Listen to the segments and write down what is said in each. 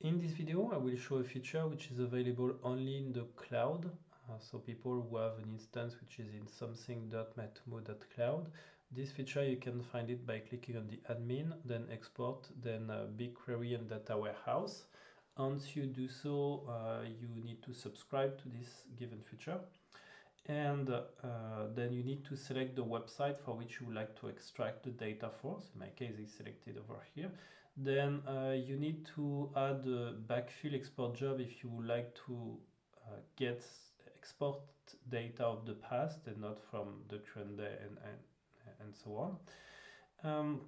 In this video, I will show a feature which is available only in the cloud. So people who have an instance which is in something.matomo.cloud. This feature, you can find it by clicking on the admin, then export, then BigQuery and data warehouse. Once you do so, you need to subscribe to this given feature. And then you need to select the website for which you would like to extract the data for. So in my case, it's selected over here. Then you need to add a backfill export job if you would like to export data of the past and not from the current day and so on.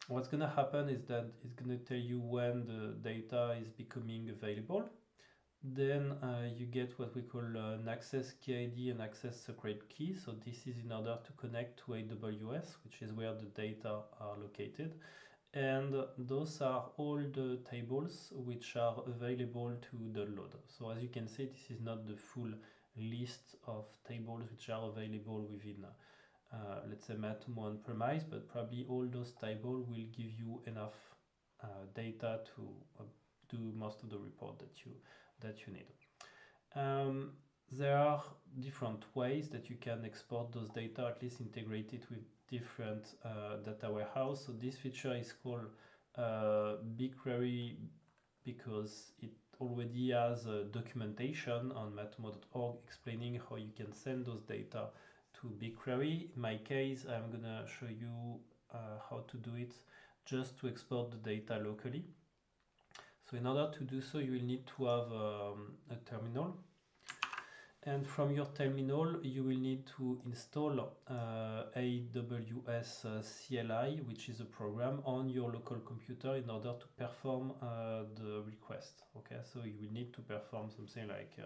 What's going to happen is that it's going to tell you when the data is becoming available. Then you get what we call an access key ID and access secret key. So this is in order to connect to AWS, which is where the data are located. And those are all the tables which are available to download. So as you can see, this is not the full list of tables which are available within let's say Matomo on-premise, but probably all those tables will give you enough data to do most of the report that you need. There are different ways that you can export those data, at least integrate it with different data warehouse. So this feature is called BigQuery because it already has a documentation on matomo.org explaining how you can send those data to BigQuery. In my case, I'm gonna show you how to do it just to export the data locally. So in order to do so, you will need to have a terminal. And from your terminal, you will need to install AWS CLI, which is a program on your local computer in order to perform the request. Okay, so you will need to perform something like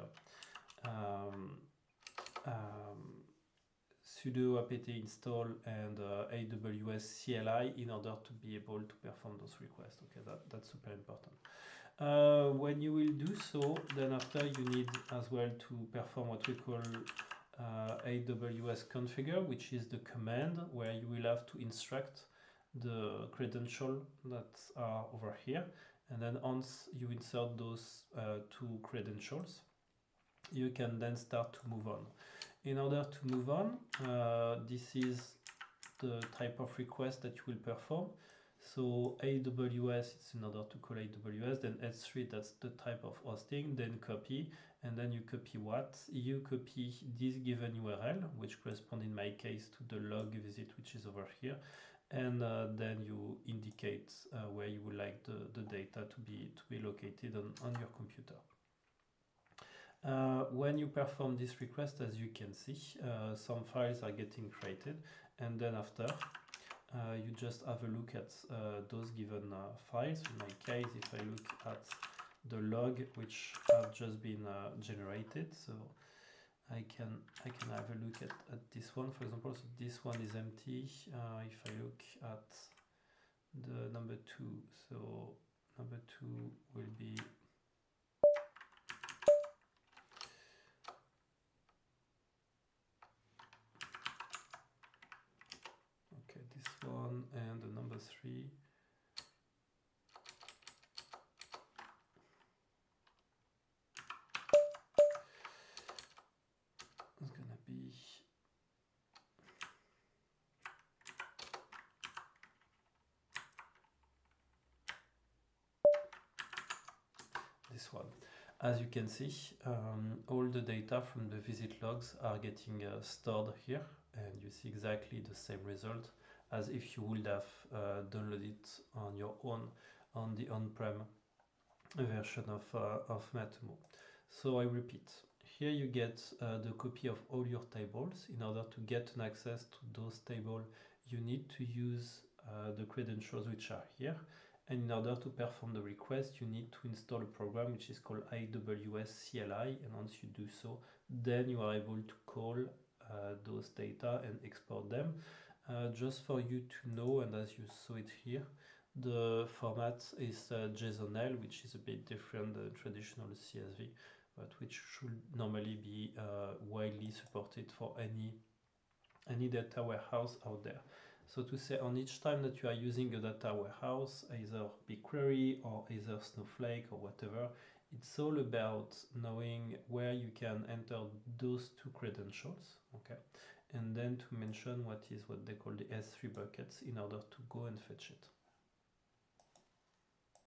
sudo apt install and AWS CLI in order to be able to perform those requests. Okay, that's super important. When you will do so, then after you need as well to perform what we call AWS configure, which is the command where you will have to instruct the credential that are over here. And then once you insert those two credentials, you can then start to move on. In order to move on, this is the type of request that you will perform. So AWS, it's in order to call AWS, then S3, that's the type of hosting, then copy, and then you copy what? You copy this given URL, which corresponds in my case to the log visit, which is over here, and then you indicate where you would like the data to be located on your computer. When you perform this request, as you can see, some files are getting created, and then after, you just have a look at those given files. In my case, if I look at the log which have just been generated, so I can have a look at this one, for example. So this one is empty. If I look at the number 2, so number 2 will be this one, and the number 3 is gonna be this one. As you can see, all the data from the visit logs are getting stored here, and you see exactly the same result as if you would have downloaded it on your own on the on-prem version of Matomo. So I repeat, here you get the copy of all your tables. In order to get an access to those tables, you need to use the credentials which are here. And in order to perform the request, you need to install a program which is called AWS CLI. And once you do so, then you are able to call those data and export them. Just for you to know, and as you saw it here, the format is JSON-L, which is a bit different than traditional CSV, but which should normally be widely supported for any data warehouse out there. So to say on each time that you are using a data warehouse, either BigQuery or either Snowflake or whatever, it's all about knowing where you can enter those two credentials, okay? And then to mention what they call the S3 buckets in order to go and fetch it.